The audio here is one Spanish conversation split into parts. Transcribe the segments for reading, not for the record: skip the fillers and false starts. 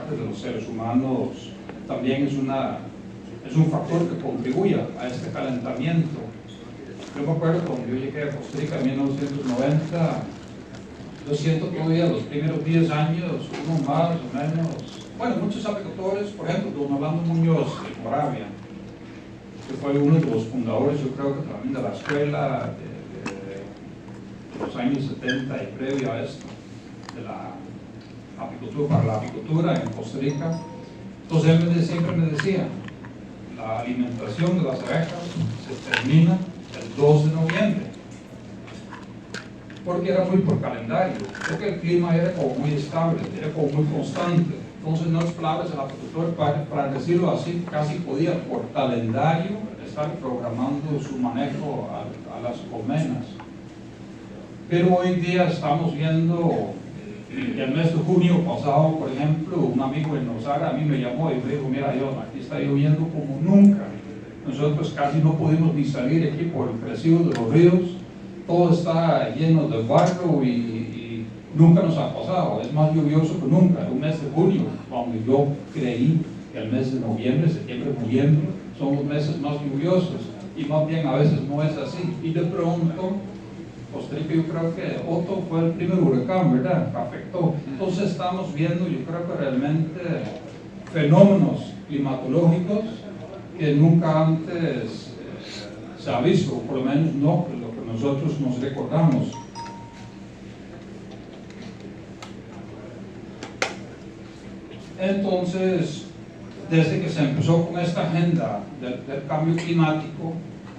parte de los seres humanos también es un factor que contribuye a este calentamiento. Yo me acuerdo cuando yo llegué a Costa Rica en 1990, yo siento todavía los primeros 10 años, uno más o menos, bueno, muchos agricultores, por ejemplo, don Orlando Muñoz de Moravia, que fue uno de los fundadores, yo creo que también de la escuela de los años 70 y previo a esto, de la apicultura, para la apicultura en Costa Rica. Entonces él siempre me decía, la alimentación de las abejas se termina el 2 de noviembre, porque era muy por calendario, porque el clima era como muy estable, era como muy constante. Entonces, en otras palabras, el apicultor, para decirlo así, casi podía por calendario estar programando su manejo a las colmenas. Pero hoy día estamos viendo, el mes de junio pasado, por ejemplo, un amigo en Nosara a mí me llamó y me dijo, mira, John, aquí está lloviendo como nunca. Nosotros casi no pudimos ni salir aquí por el crecido de los ríos, todo está lleno de barro y nunca nos ha pasado, es más lluvioso que nunca. Un mes de junio, cuando yo creí que el mes de noviembre, septiembre, noviembre son los meses más lluviosos, y más bien a veces no es así. Y de pronto, Costa Rica, yo creo que Otto fue el primer huracán, ¿verdad?, que afectó. Entonces estamos viendo, yo creo que realmente fenómenos climatológicos que nunca antes se ha visto, por lo menos no lo que nosotros nos recordamos. Entonces, desde que se empezó con esta agenda del cambio climático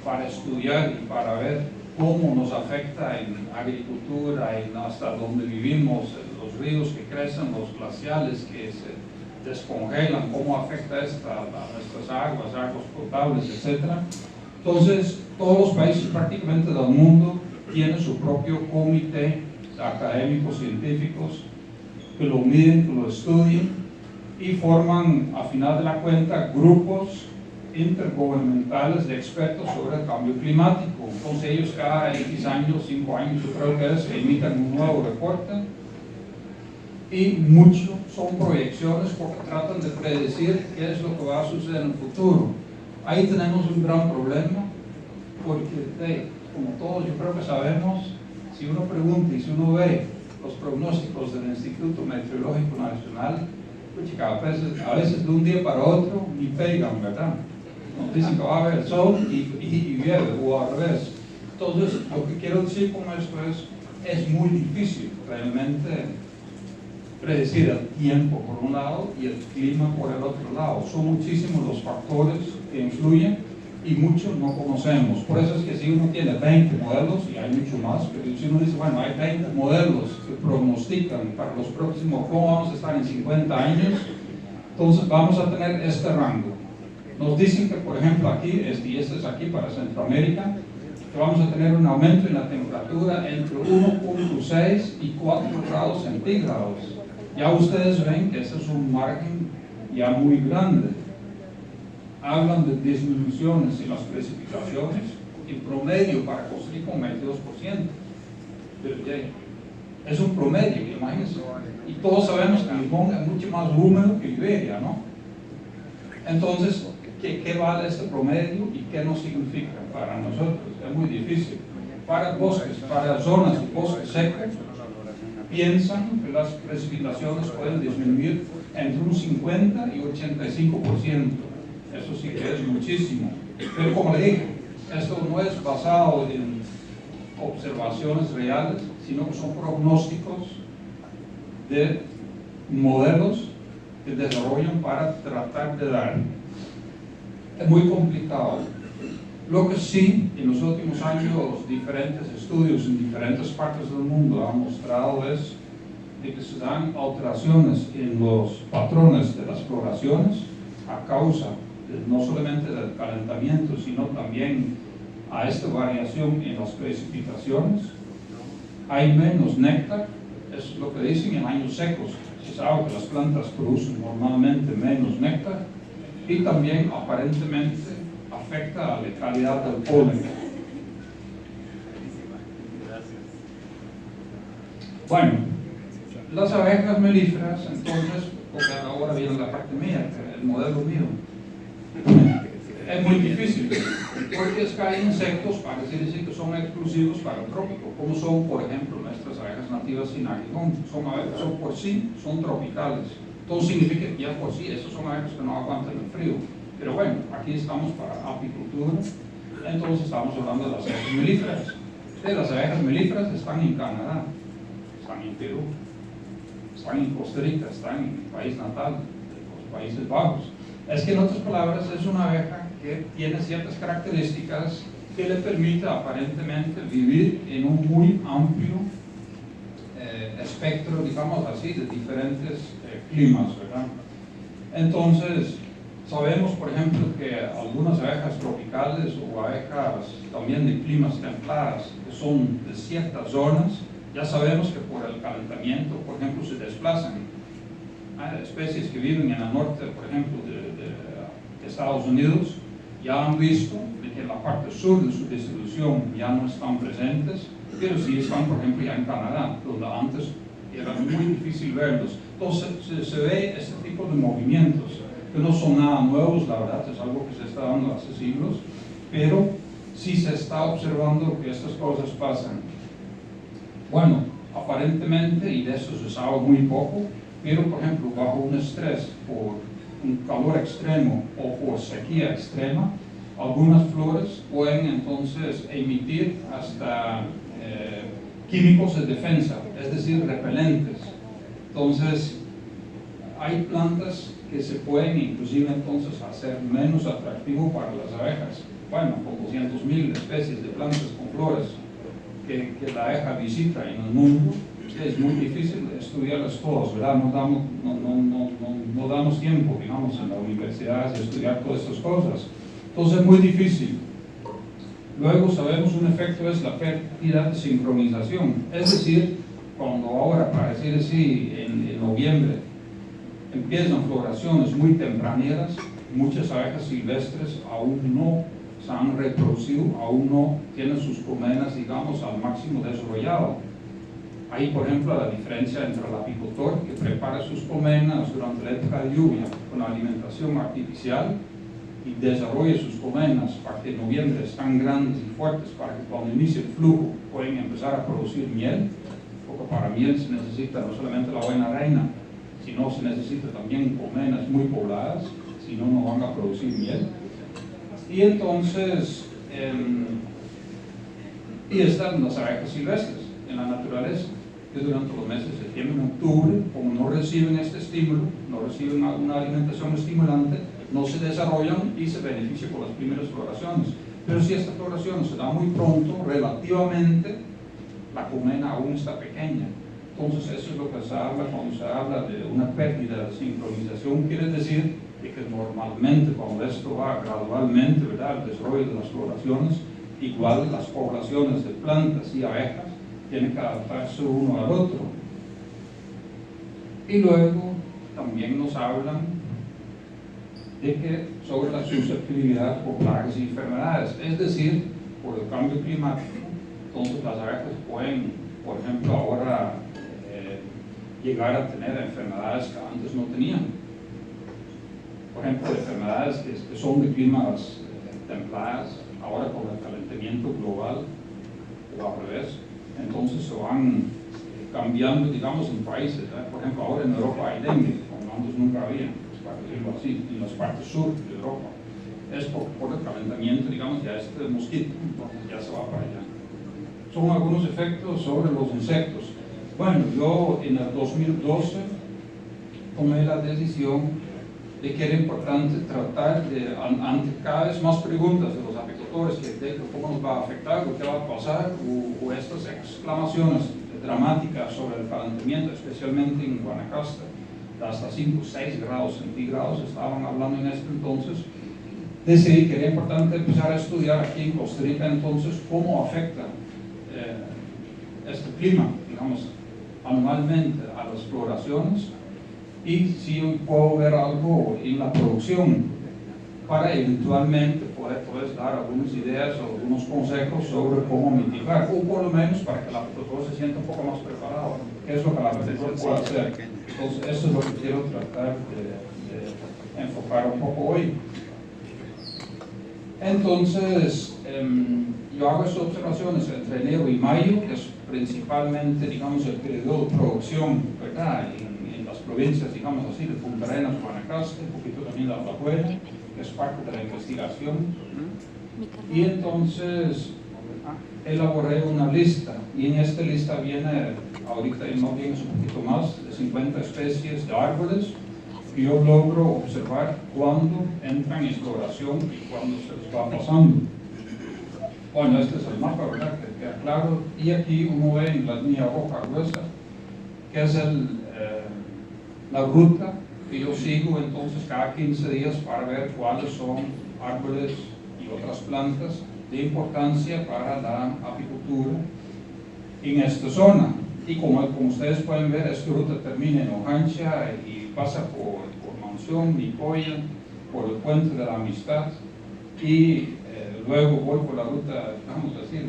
para estudiar y para ver cómo nos afecta en agricultura, en hasta donde vivimos, los ríos que crecen, los glaciales que se descongelan, cómo afecta esto a nuestras aguas potables, etc. Entonces, todos los países prácticamente del mundo tienen su propio comité de académicos científicos que lo miden, que lo estudian y forman, a final de la cuenta, grupos intergubernamentales de expertos sobre el cambio climático. Entonces ellos cada X años, 5 años, yo creo que es, emitan un nuevo reporte, y mucho son proyecciones porque tratan de predecir qué es lo que va a suceder en el futuro. Ahí tenemos un gran problema porque, como todos yo creo que sabemos, si uno pregunta y si uno ve los pronósticos del Instituto Meteorológico Nacional, pues, a veces de un día para otro ni pegan, ¿verdad? Nos dicen que va a haber sol y llueve, o al revés. Entonces, lo que quiero decir con esto es muy difícil realmente predecir el tiempo por un lado y el clima por el otro lado. Son muchísimos los factores que influyen y muchos no conocemos. Por eso es que si uno tiene 20 modelos, y hay mucho más, pero si uno dice, bueno, hay 20 modelos que prognostican para los próximos, ¿cómo vamos a estar en 50 años? Entonces vamos a tener este rango. Nos dicen que, por ejemplo, aquí, y este es aquí para Centroamérica, que vamos a tener un aumento en la temperatura entre 1.6 y 4 grados centígrados. Ya ustedes ven que ese es un margen ya muy grande. Hablan de disminuciones en las precipitaciones, en promedio para Costa Rica un 22%. Pero ya es un promedio, imagínense. Y todos sabemos que Limón es mucho más húmedo que Liberia, ¿no? Entonces, ¿qué vale este promedio y qué nos significa para nosotros? Es muy difícil. Para bosques, para zonas de bosques secos, piensan que las precipitaciones pueden disminuir entre un 50 y 85%. Eso sí que es muchísimo. Pero como le dije, esto no es basado en observaciones reales, sino que son pronósticos de modelos que desarrollan para tratar de dar. Es muy complicado. Lo que sí, en los últimos años, diferentes estudios en diferentes partes del mundo han mostrado es de que se dan alteraciones en los patrones de las floraciones a causa no solamente del calentamiento, sino también a esta variación en las precipitaciones. Hay menos néctar, es lo que dicen en años secos. Se sabe que las plantas producen normalmente menos néctar, y también aparentemente afecta a la calidad del polen. Bueno, las abejas melíferas, entonces, porque ahora viene la parte mía, el modelo mío. Es muy difícil, porque es que hay insectos, parece decir que son exclusivos para el trópico, como son, por ejemplo, nuestras abejas nativas sin aguijón. Son por sí, son tropicales. Todo significa que ya por sí, esos son abejas que no aguantan el frío. Pero bueno, aquí estamos para apicultura, entonces estamos hablando de las abejas melíferas. Las abejas melíferas están en Canadá, están en Perú, están en Costa Rica, están en mi país natal, los Países Bajos. Es que en otras palabras es una abeja que tiene ciertas características que le permite aparentemente vivir en un muy amplio espectro, digamos así, de diferentes climas, ¿verdad? Entonces, sabemos, por ejemplo, que algunas abejas tropicales o abejas también de climas templados, que son de ciertas zonas, ya sabemos que por el calentamiento, por ejemplo, se desplazan. Hay especies que viven en el norte, por ejemplo, de Estados Unidos, ya han visto de que en la parte sur de su distribución ya no están presentes, pero sí están, por ejemplo, ya en Canadá, donde antes era muy difícil verlos. Entonces se ve este tipo de movimientos, que no son nada nuevos, la verdad, es algo que se está dando hace siglos, pero sí se está observando que estas cosas pasan. Bueno, aparentemente, y de eso se sabe muy poco, pero por ejemplo, bajo un estrés por un calor extremo o por sequía extrema, algunas flores pueden entonces emitir hasta químicos de defensa, es decir, repelentes. Entonces, hay plantas que se pueden inclusive entonces hacer menos atractivo para las abejas. Bueno, con 200.000 especies de plantas con flores que la abeja visita en el mundo, es muy difícil estudiarlas todas, ¿verdad? No damos tiempo, digamos, en la universidad de estudiar todas estas cosas. Entonces es muy difícil. Luego sabemos un efecto es la pérdida de sincronización. Es decir, cuando ahora, para decir así, en noviembre, empiezan floraciones muy tempraneras, muchas abejas silvestres aún no se han reproducido, aún no tienen sus colmenas, digamos, al máximo desarrollado. Hay, por ejemplo, la diferencia entre el apicultor que prepara sus colmenas durante la época de lluvia con alimentación artificial y desarrolla sus colmenas para que en noviembre están grandes y fuertes para que cuando inicie el flujo pueden empezar a producir miel, porque para miel se necesita no solamente la buena reina, sino se necesita también colmenas muy pobladas, si no, no van a producir miel. Y entonces, y están las abejas silvestres en la naturaleza, que durante los meses de septiembre y octubre, como no reciben este estímulo, no reciben una alimentación estimulante, no se desarrollan y se benefician con las primeras floraciones. Pero si esta floración se da muy pronto, relativamente, la colmena aún está pequeña. Entonces eso es lo que se habla cuando se habla de una pérdida de sincronización, quiere decir que normalmente cuando esto va gradualmente, ¿verdad?, el desarrollo de las floraciones, igual las poblaciones de plantas y abejas tienen que adaptarse uno al otro. Y luego también nos hablan de que sobre la susceptibilidad por plagas y enfermedades, es decir, por el cambio climático. Entonces las abejas pueden, por ejemplo, ahora llegar a tener enfermedades que antes no tenían. Por ejemplo, enfermedades que son de climas templadas, ahora con el calentamiento global, o al revés, entonces se van cambiando, digamos, en países. Por ejemplo, ahora en Europa hay dengue, como antes nunca había, para decirlo así, en las partes sur de Europa. Es por el calentamiento, digamos, ya este mosquito, entonces ya se va para allá. Son algunos efectos sobre los insectos. Bueno, yo en el 2012 tomé la decisión de que era importante tratar de, ante cada vez más preguntas de los apicultores, de cómo nos va a afectar, o qué va a pasar, o estas exclamaciones dramáticas sobre el calentamiento, especialmente en Guanacaste, hasta 5 o 6 grados centígrados estaban hablando en este entonces. Decidí que era importante empezar a estudiar aquí en Costa Rica entonces cómo afecta este clima, digamos, anualmente a las floraciones, y si puedo ver algo en la producción para eventualmente poder poder pues, dar algunas ideas o algunos consejos sobre cómo mitigar, o por lo menos para que el apicultor se sienta un poco más preparado, qué es lo que el apicultor puede hacer. Entonces, eso es lo que quiero tratar de enfocar un poco hoy. Entonces, yo hago estas observaciones entre enero y mayo, que es principalmente, digamos, el periodo de producción, ¿verdad? En las provincias, digamos así, de Punta Arenas, Guanacaste, un poquito también de Alajuela, que es parte de la investigación. Y entonces elaboré una lista, y en esta lista viene, ahorita más bien es un poquito más, de 50 especies de árboles que yo logro observar cuando entran en floración y cuando se les va pasando. Bueno, este es el mapa, ¿verdad? Que queda claro. Y aquí uno ve en la línea roja gruesa, que es la ruta que yo sigo entonces cada 15 días para ver cuáles son árboles y otras plantas de importancia para la apicultura en esta zona. Y como ustedes pueden ver, esta ruta termina en Ojancha y pasa por Mansión, Nicoya, por el Puente de la Amistad y luego voy por la ruta, vamos a decir,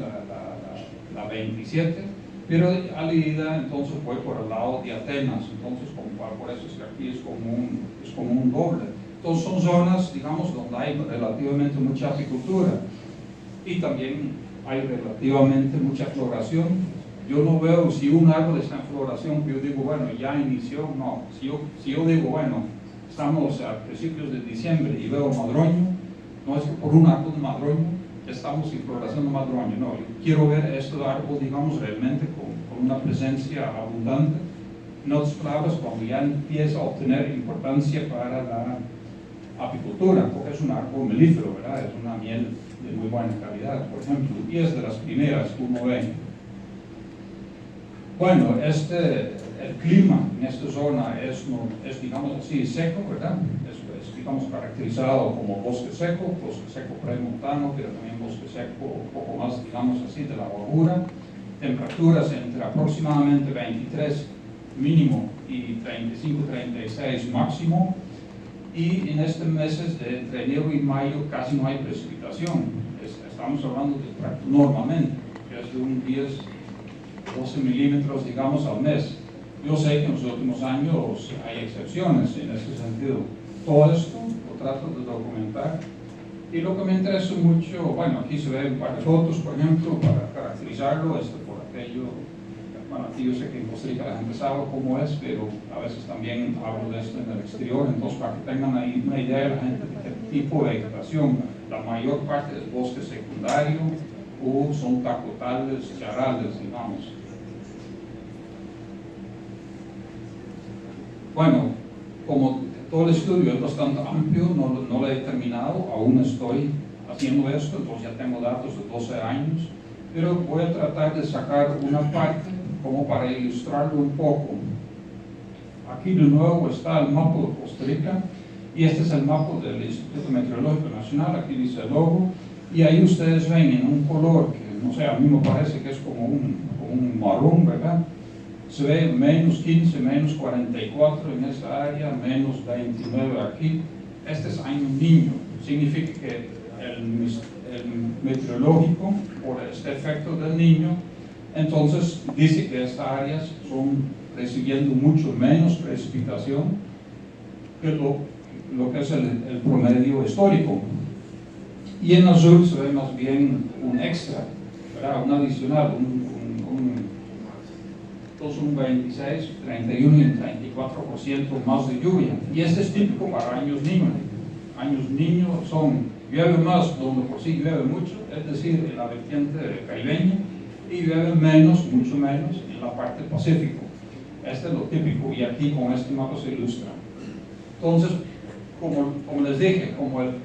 la 27, pero a la ida entonces voy por el lado de Atenas, entonces por eso es que aquí es como un doble. Entonces son zonas, digamos, donde hay relativamente mucha apicultura y también hay relativamente mucha floración. Yo no veo si un árbol está en floración que yo digo, bueno, ya inició, no. Si yo digo, bueno, estamos a principios de diciembre y veo madroño, no es que por un árbol de madroño estamos en floración de madroño, no. Yo quiero ver este árbol, digamos, realmente con una presencia abundante. En otras palabras, cuando ya empieza a obtener importancia para la apicultura, porque es un árbol melífero, ¿verdad? Es una miel de muy buena calidad, por ejemplo, y es de las primeras que uno ve. Bueno, el clima en esta zona es digamos así, seco, ¿verdad? Es digamos, caracterizado como bosque seco premontano, pero también bosque seco, un poco más, digamos así, de la bajura. Temperaturas entre aproximadamente 23 mínimo y 35-36 máximo. Y en estos meses de entre enero y mayo casi no hay precipitación. Estamos hablando de normalmente, que es de un 10-12 milímetros, digamos, al mes. Yo sé que en los últimos años hay excepciones en ese sentido. Todo esto lo trato de documentar. Y lo que me interesa mucho, bueno, aquí se ven un par de fotos, por ejemplo, para caracterizarlo, por aquello. Bueno, aquí yo sé que en Costa Rica la gente sabe cómo es, pero a veces también hablo de esto en el exterior, entonces para que tengan ahí una idea de la gente de qué tipo de vegetación. La mayor parte es bosque secundario o son tacotales, charales, digamos. Bueno, como todo el estudio es bastante amplio, no lo he terminado, aún estoy haciendo esto, entonces ya tengo datos de 12 años, pero voy a tratar de sacar una parte como para ilustrarlo un poco. Aquí de nuevo está el mapa de Costa Rica y este es el mapa del Instituto Meteorológico Nacional, aquí dice el logo, y ahí ustedes ven en un color que no sé, a mí me parece que es como un marrón, ¿verdad? Se ve menos 15, menos 44 en esta área, menos 29 aquí. Este es año niño, significa que el meteorológico, por este efecto del niño, entonces dice que estas áreas son recibiendo mucho menos precipitación que lo que es el promedio histórico. Y en azul se ve más bien un extra, ¿verdad? Un adicional, entonces un 26, 31 y 34% más de lluvia. Y este es típico para años niños. Años niños llueve más donde por sí llueve mucho, es decir, en la vertiente caribeña, y llueve menos, mucho menos, en la parte del Pacífico. Este es lo típico y aquí con este mapa se ilustra. Entonces, como les dije, como el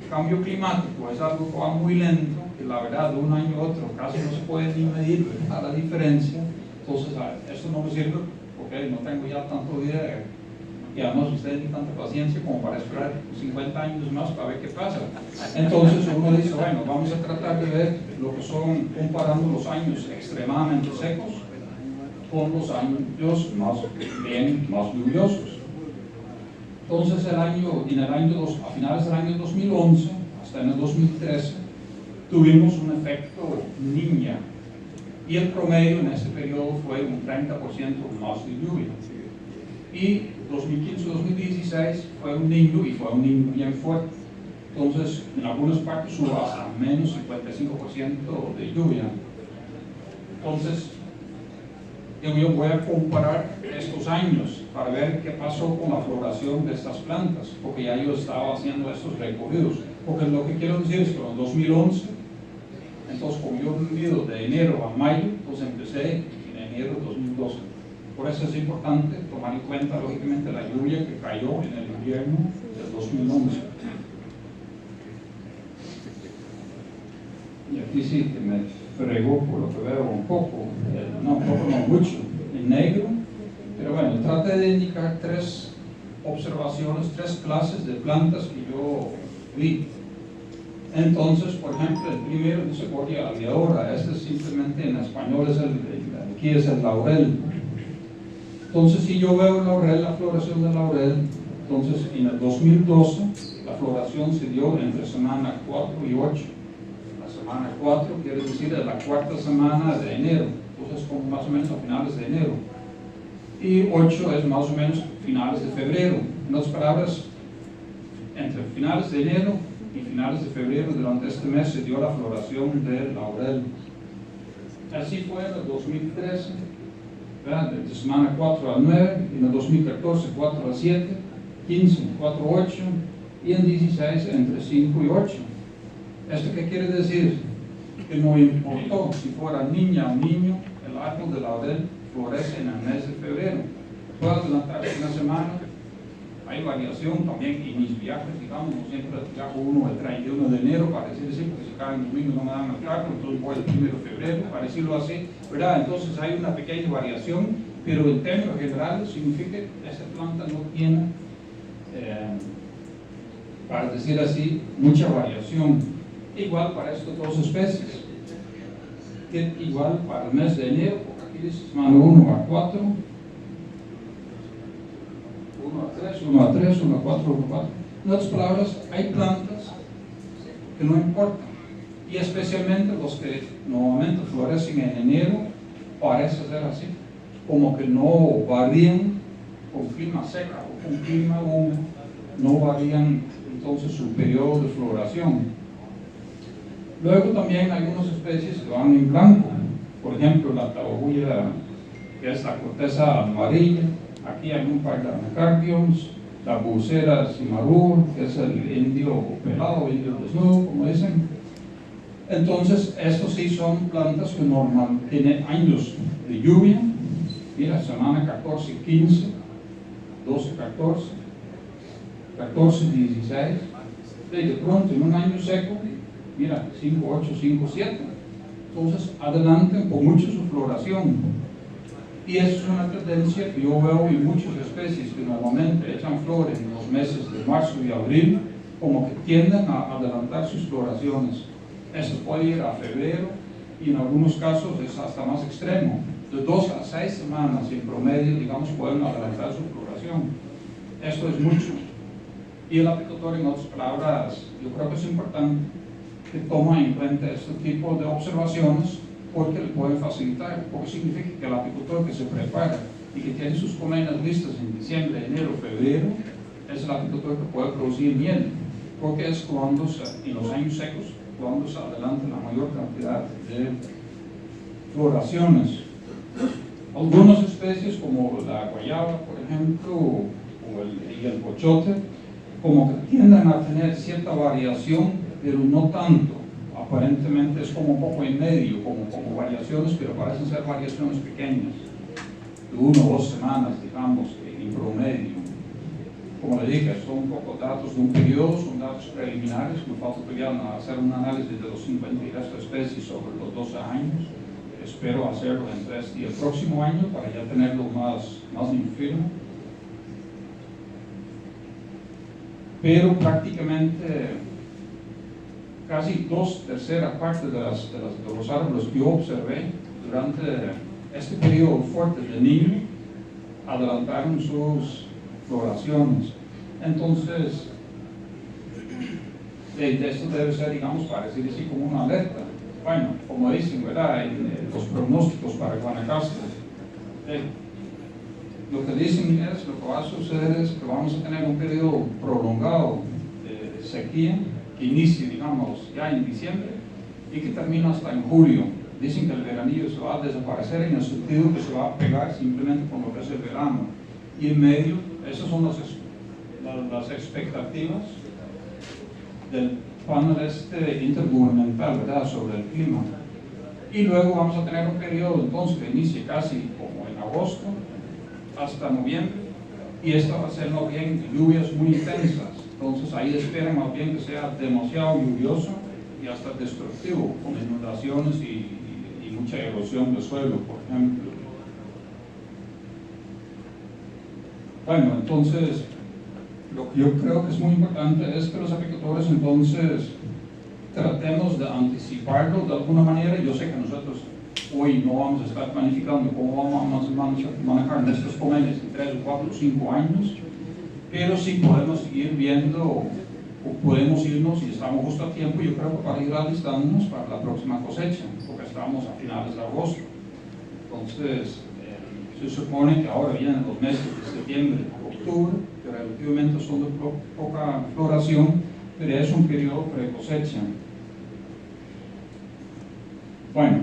cambio climático es algo que va muy lento, que la verdad de un año a otro casi no se puede ni medir la diferencia, entonces esto no me sirve porque no tengo ya tanto idea y además ustedes tienen tanta paciencia como para esperar 50 años más para ver qué pasa. Entonces uno dice, bueno, vamos a tratar de ver lo que son, comparando los años extremadamente secos con los años más lluviosos. Entonces a finales del año 2011 hasta en el 2013, tuvimos un efecto niña. Y el promedio en ese periodo fue un 30% más de lluvia. Y 2015-2016 fue un niño, y fue un niño bien fuerte. Entonces, en algunas partes hubo hasta menos 55% de lluvia. Entonces, yo voy a comparar estos años para ver qué pasó con la floración de estas plantas, porque ya yo estaba haciendo estos recorridos. Porque lo que quiero decir es que en 2011, entonces como yo he vivido de enero a mayo, pues empecé en enero de 2012. Por eso es importante tomar en cuenta, lógicamente, la lluvia que cayó en el invierno del 2011. Y aquí sí que me fregó por lo que veo un poco, no mucho, en negro, pero bueno, trate de indicar tres observaciones, tres clases de plantas que yo vi. Entonces, por ejemplo, el primero dice Gordia aviadora, este simplemente en español es aquí es el laurel. Entonces, si yo veo el laurel, la floración del laurel, entonces en el 2012 la floración se dio entre semana 4 y 8. Semana 4 quiere decir de la cuarta semana de enero, entonces como más o menos a finales de enero, y 8 es más o menos finales de febrero. En otras palabras, entre finales de enero y finales de febrero, durante este mes se dio la floración del laurel. Así fue en el 2013, ¿verdad? De semana 4 al 9, y en el 2014 4 al 7, 15 4 a 8, y en 16 entre 5 y 8. ¿Esto qué quiere decir? Que no importó si fuera niña o niño, el árbol de laurel florece en el mes de febrero. Puede adelantarse una semana, hay variación también, y mis viajes, digamos, no siempre viajo uno el 31 de enero, para decir así, porque si cae en domingo no me dan el carro, entonces voy el 1 de febrero, para decirlo así, ¿verdad? Entonces hay una pequeña variación, pero en términos generales significa que esta planta no tiene, para decir así, mucha variación. Igual para estas dos especies, que igual para el mes de enero, porque aquí dice semana 1 a 4, 1 a 3, 1 a 3, 1 a 4, 1 a 4. En otras palabras, hay plantas que no importan, y especialmente los que normalmente florecen en enero, parece ser así, como que no varían con clima seca o con clima húmedo, no varían entonces su periodo de floración. Luego también hay algunas especies que van en blanco, por ejemplo la tababuya, que es la corteza amarilla, aquí hay un par de anacardiums, la bucera cimarú, que es el indio pelado, indio desnudo, como dicen. Entonces, estos sí son plantas que normalmente tienen años de lluvia, mira, semana 14, 15, 12, 14, 14, 16, y de pronto en un año seco, mira, 5, 8, 5, 7. Entonces, adelanten con mucho su floración. Y eso es una tendencia que yo veo en muchas especies que normalmente echan flores en los meses de marzo y abril, como que tienden a adelantar sus floraciones. Eso puede ir a febrero, y en algunos casos es hasta más extremo. De 2 a 6 semanas en promedio, digamos, pueden adelantar su floración. Esto es mucho. Y el apicultor, en otras palabras, yo creo que es importante que toma en cuenta este tipo de observaciones, porque le pueden facilitar, porque significa que el apicultor que se prepara y que tiene sus colmenas listas en diciembre, enero, febrero, es el apicultor que puede producir miel, porque es cuando en los años secos, cuando se adelanta la mayor cantidad de floraciones. Algunas especies como la guayaba, por ejemplo, y el bochote, como que tienden a tener cierta variación, pero no tanto. Aparentemente es como un poco en medio, como variaciones, pero parecen ser variaciones pequeñas, de 1 o 2 semanas, digamos, en promedio. Como le dije, son un poco datos de un periodo, son datos preliminares, me falta todavía hacer un análisis de los 50 y resto especies sobre los 12 años. Espero hacerlo entre este y el próximo año para ya tenerlo más infirmo. Pero prácticamente casi 2/3 partes de los árboles que yo observé durante este periodo fuerte de niño adelantaron sus floraciones. Entonces, esto debe ser, digamos, parecido así como una alerta. Bueno, como dicen, ¿verdad? Los pronósticos para Guanacaste. Lo que dicen es, lo que va a suceder es que vamos a tener un periodo prolongado de sequía que inicie, digamos, ya en diciembre y que termina hasta en julio. Dicen que el veranillo se va a desaparecer en el sentido que se va a pegar simplemente con lo que es el verano. Y en medio, esas son las expectativas del panel intergubernamental, ¿verdad?, sobre el clima. Y luego vamos a tener un periodo entonces que inicie casi como en agosto hasta noviembre, y esto va a ser más bien lluvias muy intensas. Entonces ahí esperan más bien que sea demasiado lluvioso y hasta destructivo, con inundaciones y mucha erosión del suelo, por ejemplo. Bueno, entonces lo que yo creo que es muy importante es que los apicultores entonces tratemos de anticiparlo de alguna manera. Yo sé que nosotros hoy no vamos a estar planificando cómo vamos a manejar nuestros colmenas en 3 o 4 o 5 años, pero sí podemos ir viendo, o podemos irnos, y estamos justo a tiempo, yo creo, para ir alistándonos para la próxima cosecha, porque estamos a finales de agosto. Entonces, se supone que ahora vienen los meses de septiembre a octubre, que relativamente son de poca floración, pero es un periodo pre-cosecha. Bueno,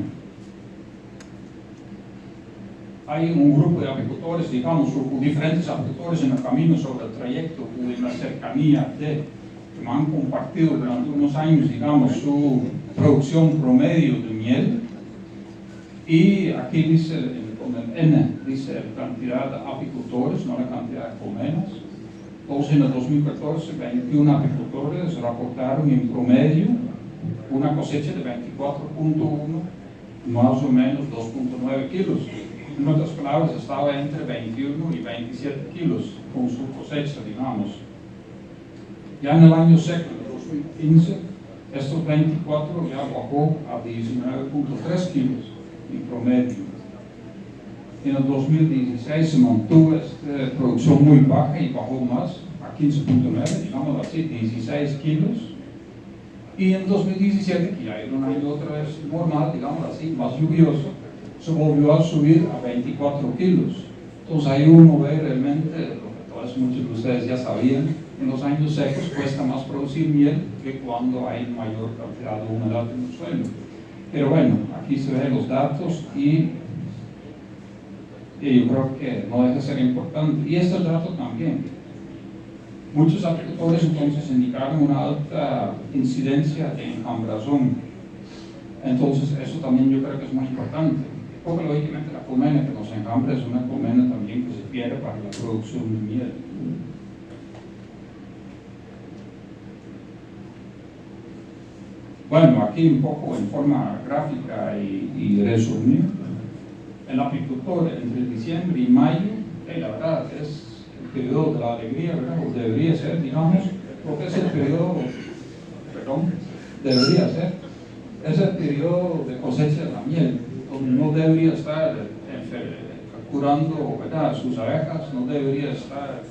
hay un grupo de apicultores, digamos, diferentes apicultores en el camino sobre el trayecto o en la cercanía que me han compartido durante unos años, digamos, su producción promedio de miel. Y aquí dice, con el N, dice la cantidad de apicultores, no la cantidad de colmenas. Entonces, en el 2014, 21 apicultores reportaron en promedio una cosecha de 24.1, más o menos 2.9 kilos. En otras palabras, estaba entre 21 y 27 kilos con su cosecha, digamos. Ya en el año seco de 2015, estos 24 ya bajó a 19.3 kilos en promedio. En el 2016 se mantuvo esta producción muy baja y bajó más a 15.9, digamos así, 16 kilos. Y en 2017, que ya era un año otra vez normal, digamos así, más lluvioso, se volvió a subir a 24 kilos. Entonces ahí uno ve realmente lo que todos muchos de ustedes ya sabían: en los años secos cuesta más producir miel que cuando hay mayor cantidad de humedad en el suelo. Pero bueno, aquí se ven los datos y yo creo que no deja de ser importante. Y este dato también. Muchos apicultores entonces indicaron una alta incidencia de enjambrazón. Entonces eso también yo creo que es muy importante, porque lógicamente la colmena que nos enjambra es una colmena también que se pierde para la producción de miel. Bueno, aquí un poco en forma gráfica y resumida, el apicultor entre diciembre y mayo, la verdad es el periodo de la alegría, ¿verdad? O debería ser, digamos, porque es el periodo, es el periodo de cosecha de la miel, donde no debería estar curando, ¿verdad?, sus abejas, no debería estar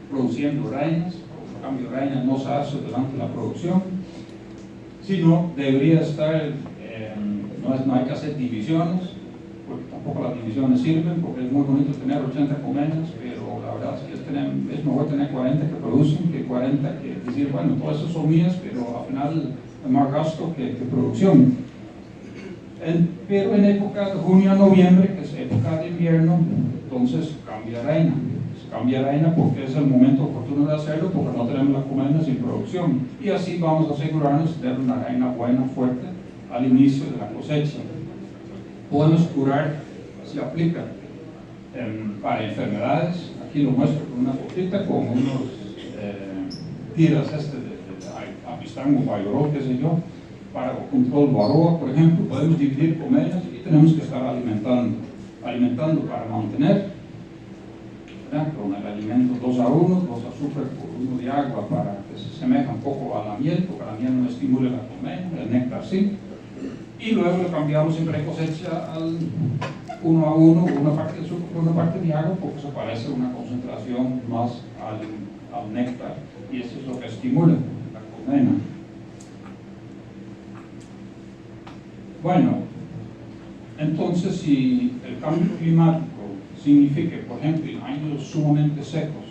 produciendo reinas. En cambio, reinas no se hace durante la producción, sino debería estar, no hay que hacer divisiones, porque tampoco las divisiones sirven, porque es muy bonito tener 80 colmenas, pero la verdad es que es mejor tener 40 que producen que 40 que decir, bueno, todas esas son mías, pero al final es más gasto que producción. Pero en época de junio a noviembre, que es época de invierno, entonces cambia reina. Cambia reina porque es el momento oportuno de hacerlo, porque no tenemos las colmenas sin producción. Y así vamos a asegurarnos de tener una reina buena, fuerte, al inicio de la cosecha. Podemos curar, se aplica para enfermedades. Aquí lo muestro con una fotita con unos tiras de apistán o bayoró, qué sé yo, para control varroa, por ejemplo. Podemos dividir colmenas y tenemos que estar alimentando para mantener, ¿verdad?, con el alimento 2 a 1, 2 azúcar por 1 de agua, para que se asemeje un poco a la miel, porque la miel no estimule la colmena, el néctar sí. Y luego lo cambiamos en pre-cosecha al 1 a 1, una parte de azúcar por una parte de agua, porque se parece a una concentración más al néctar, y eso es lo que estimula la colmena. Bueno, entonces si el cambio climático significa, por ejemplo, en años sumamente secos,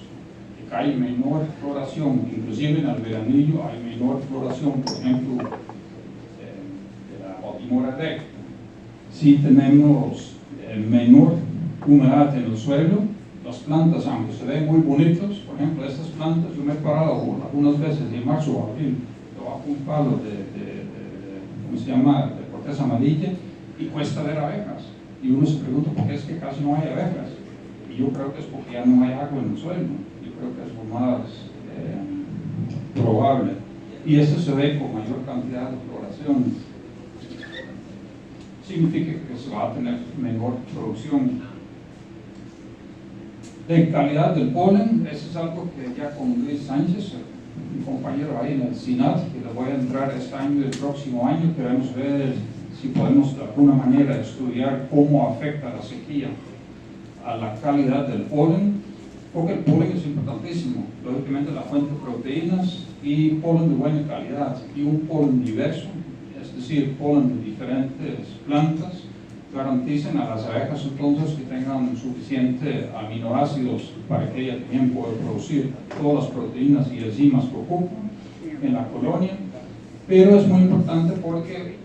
que hay menor floración, inclusive en el veranillo hay menor floración, por ejemplo, de la Baltimora Red. Si tenemos menor humedad en el suelo, las plantas, aunque se ven muy bonitos, por ejemplo, estas plantas, yo me he parado algunas veces en marzo o abril, debajo un palo ¿cómo se llama?, de corteza amarilla, y cuesta ver abejas. Y uno se pregunta por qué es que casi no hay abejas. Y yo creo que es porque ya no hay agua en el suelo. Yo creo que es lo más probable. Y esto se ve con mayor cantidad de floraciones. Significa que se va a tener menor producción. De calidad del polen, eso es algo que ya con Luis Sánchez, mi compañero ahí en el SINAT, que le voy a entrar este año y el próximo año, queremos ver si podemos de alguna manera estudiar cómo afecta la sequía a la calidad del polen, porque el polen es importantísimo, lógicamente la fuente de proteínas y polen de buena calidad, y un polen diverso, es decir, polen de diferentes plantas, garanticen a las abejas entonces que tengan suficiente aminoácidos para que ellas también puedan producir todas las proteínas y enzimas que ocupan en la colonia. Pero es muy importante porque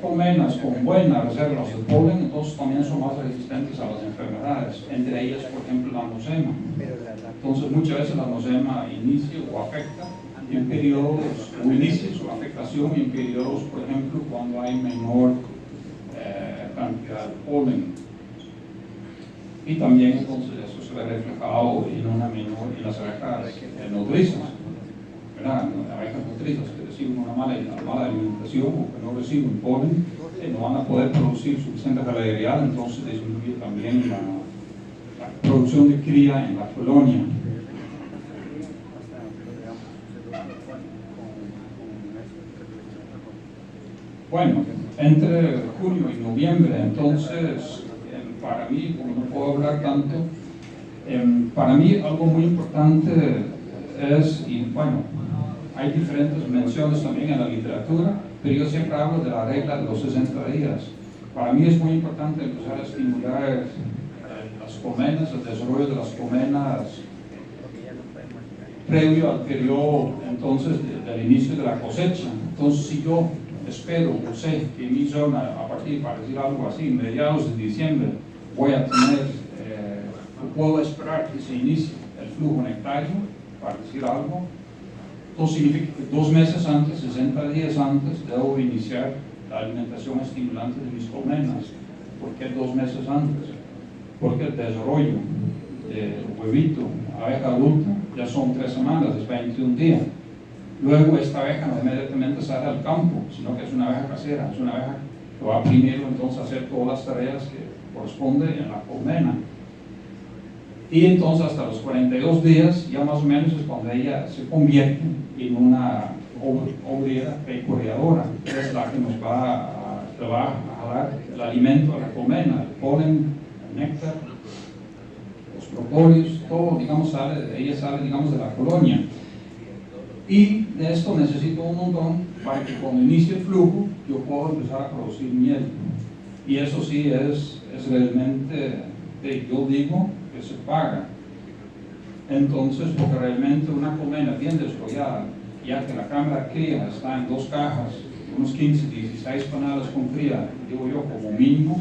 colmenas con buenas reservas de polen entonces también son más resistentes a las enfermedades, entre ellas por ejemplo la nosema. Entonces muchas veces la nosema inicia o afecta en periodos, o inicia su afectación en periodos, por ejemplo, cuando hay menor cantidad de polen, y también entonces eso se ve reflejado en las abejas nodrizas, ¿verdad? Abejas nodrizas que reciben una mala alimentación o que no reciben polen, no van a poder producir suficiente regularidad, entonces disminuye también la producción de cría en la colonia. Bueno, entre junio y noviembre, entonces, para mí, como no puedo hablar tanto, para mí algo muy importante es, y bueno, hay diferentes menciones también en la literatura, pero yo siempre hablo de la regla de los 60 días. Para mí es muy importante empezar a estimular las colmenas, el desarrollo de las colmenas previo al periodo entonces del inicio de la cosecha. Entonces, si yo espero o sé que en mi zona, a partir, para decir algo así, mediados de diciembre, voy a tener, puedo esperar que se inicie el flujo nectario, para decir algo, entonces significa que 2 meses antes, 60 días antes, debo iniciar la alimentación estimulante de mis colmenas. ¿Por qué 2 meses antes? Porque el desarrollo del huevito, abeja adulta, ya son 3 semanas, es 21 días. Luego esta abeja no inmediatamente sale al campo, sino que es una abeja casera, es una abeja que va primero entonces a hacer todas las tareas que corresponden en la colmena. Y entonces hasta los 42 días, ya más o menos es cuando ella se convierte en una obrera pecoreadora, que es la que nos va a dar el alimento a la colmena, el polen, el néctar, los propóleos, todo, digamos, ella sale, digamos, de la colonia. Y de esto necesito un montón para que cuando inicie el flujo yo pueda empezar a producir miel. Y eso sí es realmente, yo digo, que se paga. Entonces, porque realmente una colmena bien desarrollada, ya que la cámara de cría está en 2 cajas, unos 15, 16 panales con cría, digo yo, como mínimo,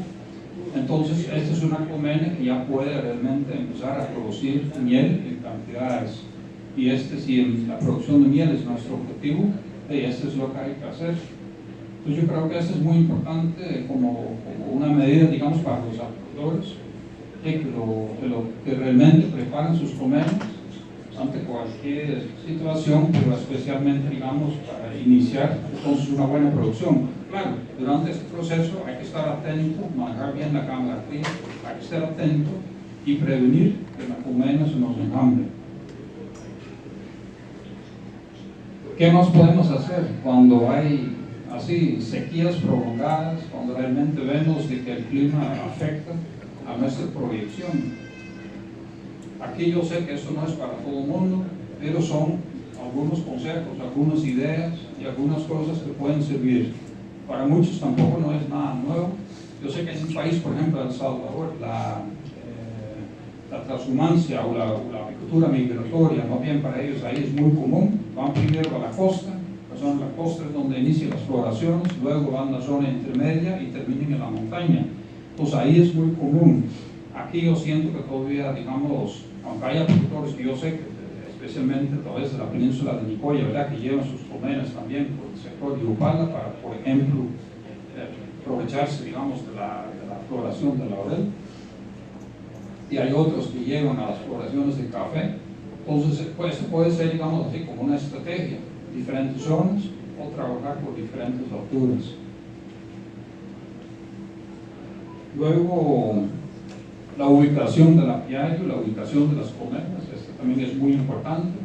entonces esta es una colmena que ya puede realmente empezar a producir miel en cantidades. Y si la producción de miel es nuestro objetivo, esto es lo que hay que hacer. Entonces yo creo que esto es muy importante como una medida, digamos, para los apicultores, que realmente preparen sus colmenas ante cualquier situación, pero especialmente, digamos, para iniciar entonces una buena producción. Claro, durante este proceso hay que estar atento, manejar bien la cámara fría, hay que estar atento y prevenir que la colmena se nos enjambre. ¿Qué más podemos hacer cuando hay así sequías prolongadas, cuando realmente vemos de que el clima afecta a nuestra proyección? Aquí yo sé que esto no es para todo el mundo, pero son algunos consejos, algunas ideas y algunas cosas que pueden servir. Para muchos tampoco no es nada nuevo. Yo sé que en un país, por ejemplo, El Salvador, la transhumancia o la apicultura migratoria, más bien para ellos ahí es muy común. Van primero a la costa, la costa es donde inician las floraciones, luego van a la zona intermedia y terminan en la montaña. Entonces ahí es muy común. Aquí yo siento que todavía, digamos, aunque hay apicultores que yo sé que especialmente a través de la península de Nicoya, ¿verdad?, que llevan sus colmenas también por el sector de Upala para, por ejemplo, aprovecharse, digamos, de la floración del laurel. Y hay otros que llevan a las floraciones de café. Entonces, pues, esto puede ser, digamos así, como una estrategia, diferentes zonas o trabajar por diferentes alturas. Luego, la ubicación del apiario, la ubicación de las colmenas, esto también es muy importante.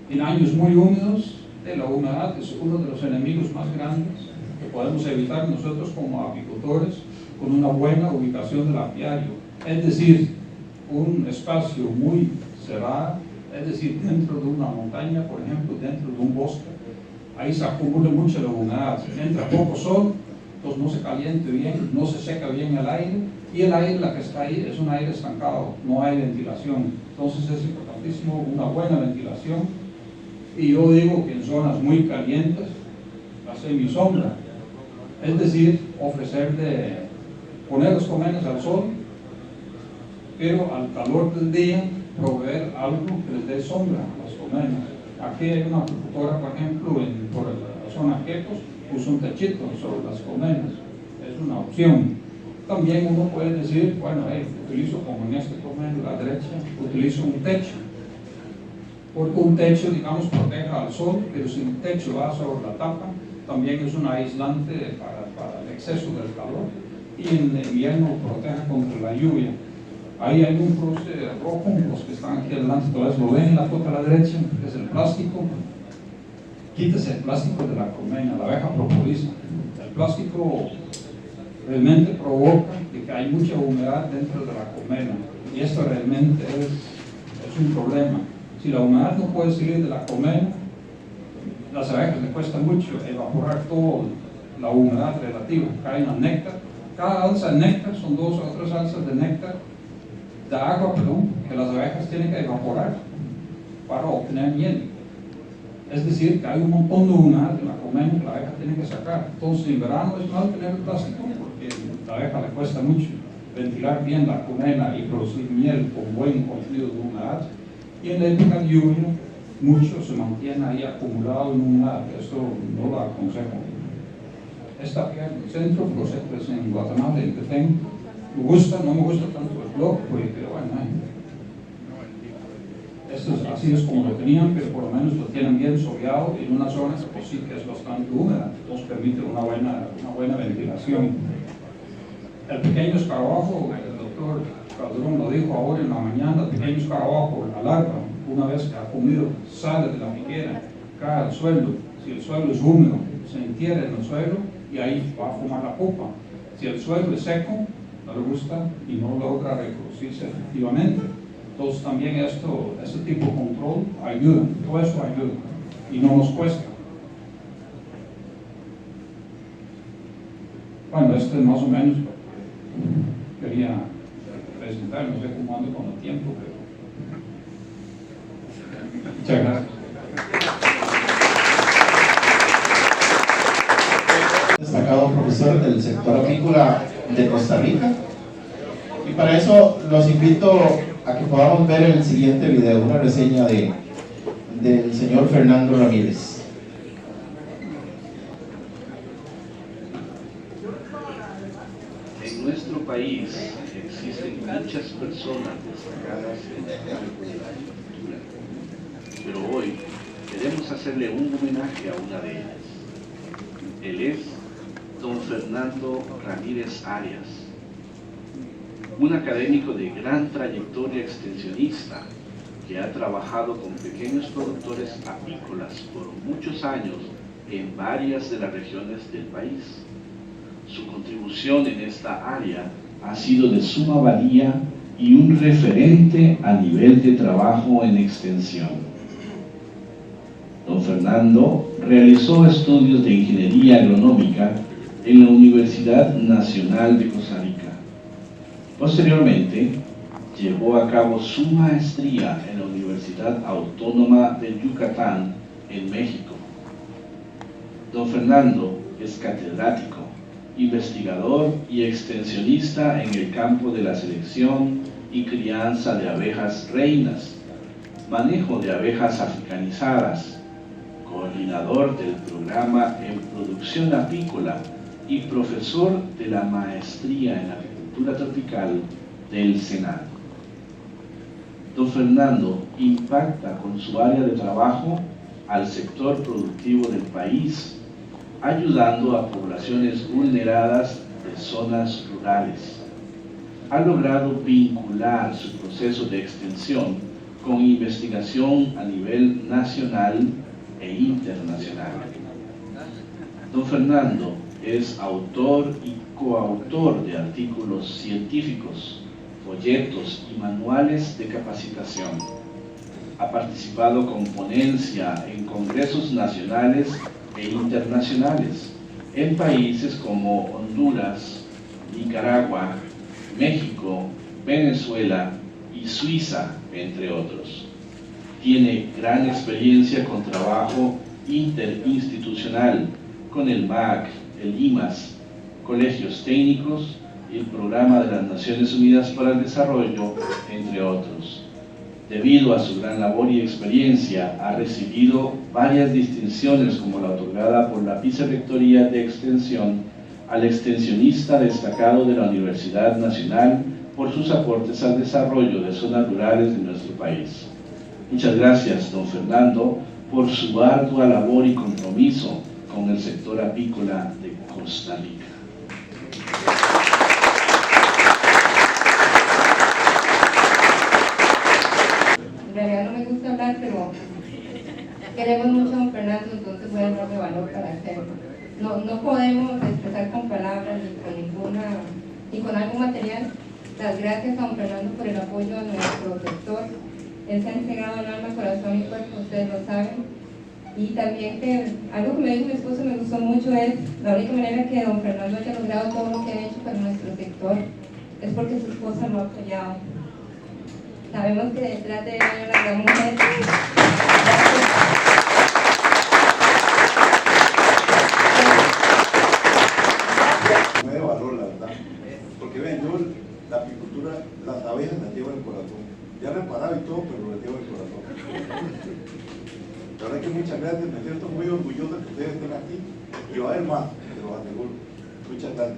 En años muy húmedos, la humedad es uno de los enemigos más grandes que podemos evitar nosotros como apicultores con una buena ubicación del apiario. Es decir, un espacio muy cerrado, es decir, dentro de una montaña, por ejemplo, dentro de un bosque. Ahí se acumula mucha la humedad, entra poco sol, entonces no se caliente bien, no se seca bien el aire, y el aire, la que está ahí, es un aire estancado, no hay ventilación. Entonces es importantísimo una buena ventilación, y yo digo que en zonas muy calientes, la semisombra, es decir, poner los colmenas al sol, pero al calor del día proveer algo que les dé sombra a las colmenas. Aquí hay una apicultora, por ejemplo, por la zona Quecos, puso un techito sobre las colmenas, es una opción. También uno puede decir, bueno, utilizo, como en este colmeno a la derecha, utilizo un techo, porque un techo, digamos, proteja al sol, pero si el techo va sobre la tapa, también es un aislante para el exceso del calor, y en invierno protege contra la lluvia. Ahí hay un cruce rojo, los que están aquí adelante, todavía lo ven en la foto a la derecha, que es el plástico. Quítese el plástico de la colmena, la abeja propolis. El plástico realmente provoca que hay mucha humedad dentro de la colmena, y esto realmente es un problema. Si la humedad no puede salir de la colmena, las abejas les cuesta mucho evaporar toda la humedad relativa, caen al néctar. Cada alza de néctar son 2 o 3 alzas de néctar, de agua, que las abejas tienen que evaporar para obtener miel. Es decir, que hay un montón de humedad en la colmena que la abeja tiene que sacar. Entonces, en verano es mal tener el plástico, porque a la abeja le cuesta mucho ventilar bien la colmena y producir miel con buen contenido de humedad. Y en la época de lluvia, mucho se mantiene ahí acumulado en humedad. Esto no lo aconsejo. Esta apiario del centro, Flosetas en Guatemala, el que tengo, me gusta, no me gusta tanto el blog, pero bueno, así es como lo tenían, pero por lo menos lo tienen bien soleado en una zona que pues sí que es bastante húmeda, entonces permite una buena ventilación. El pequeño escarabajo, el doctor Calderón lo dijo ahora en la mañana, el pequeño escarabajo, la larva, una vez que ha comido, sale de la piquera, cae al suelo. Si el suelo es húmedo, se entierra en el suelo y ahí va a formar la pupa. Si el suelo es seco, no le gusta y no logra reproducirse efectivamente. Entonces también este tipo de control ayuda, todo eso ayuda y no nos cuesta. Bueno, este es más o menos lo que quería presentar, no sé cómo ando con el tiempo, pero muchas gracias. Destacado profesor del sector apícola de Costa Rica, y para eso los invito a que podamos ver el siguiente video, una reseña del señor Fernando Ramírez. En nuestro país existen muchas personas destacadas en el campo de la agricultura, pero hoy queremos hacerle un homenaje a una de ellas. Él es don Fernando Ramírez Arias, un académico de gran trayectoria extensionista que ha trabajado con pequeños productores apícolas por muchos años en varias de las regiones del país. Su contribución en esta área ha sido de suma valía y un referente a nivel de trabajo en extensión. Don Fernando realizó estudios de ingeniería agronómica en la Universidad Nacional de Costa Rica. Posteriormente, llevó a cabo su maestría en la Universidad Autónoma de Yucatán, en México. Don Fernando es catedrático, investigador y extensionista en el campo de la selección y crianza de abejas reinas, manejo de abejas africanizadas, coordinador del programa en producción apícola y profesor de la maestría en apicultura tropical del Senado. Don Fernando impacta con su área de trabajo al sector productivo del país, ayudando a poblaciones vulneradas de zonas rurales. Ha logrado vincular su proceso de extensión con investigación a nivel nacional e internacional. Don Fernando es autor y coautor de artículos científicos, folletos y manuales de capacitación. Ha participado con ponencia en congresos nacionales e internacionales en países como Honduras, Nicaragua, México, Venezuela y Suiza, entre otros. Tiene gran experiencia con trabajo interinstitucional con el MAC, el IMAS, colegios técnicos y el Programa de las Naciones Unidas para el Desarrollo, entre otros. Debido a su gran labor y experiencia, ha recibido varias distinciones, como la otorgada por la Vicerrectoría de Extensión al extensionista destacado de la Universidad Nacional por sus aportes al desarrollo de zonas rurales de nuestro país. Muchas gracias, don Fernando, por su ardua labor y compromiso con el sector apícola de Costa Rica. En realidad no me gusta hablar, pero queremos mucho a don Fernando, entonces voy a darle valor para hacerlo. No podemos expresar con palabras ni con algo material las gracias a don Fernando por el apoyo a nuestro sector. Él se ha entregado en alma, corazón y cuerpo, ustedes lo saben. Y también que algo que me dijo mi esposo me gustó mucho es la única manera que don Fernando haya logrado todo lo que ha hecho para nuestro sector es porque su esposa lo ha apoyado. Sabemos que detrás de él hay una gran mujer. Me da valor, la verdad, porque ven, yo la apicultura, las abejas las llevo en el corazón. Ya reparado y todo, pero las llevo en el corazón. La verdad que muchas gracias, me siento muy orgulloso que ustedes estén aquí y va a haber más, te lo aseguro. Muchas gracias.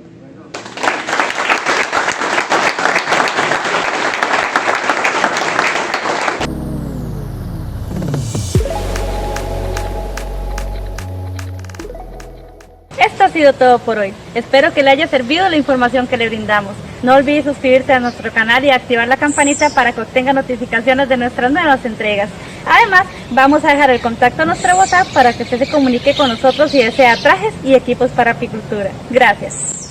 Esto ha sido todo por hoy. Espero que le haya servido la información que le brindamos. No olvide suscribirse a nuestro canal y activar la campanita para que obtenga notificaciones de nuestras nuevas entregas. Además, vamos a dejar el contacto a nuestro WhatsApp para que usted se comunique con nosotros si desea trajes y equipos para apicultura. Gracias.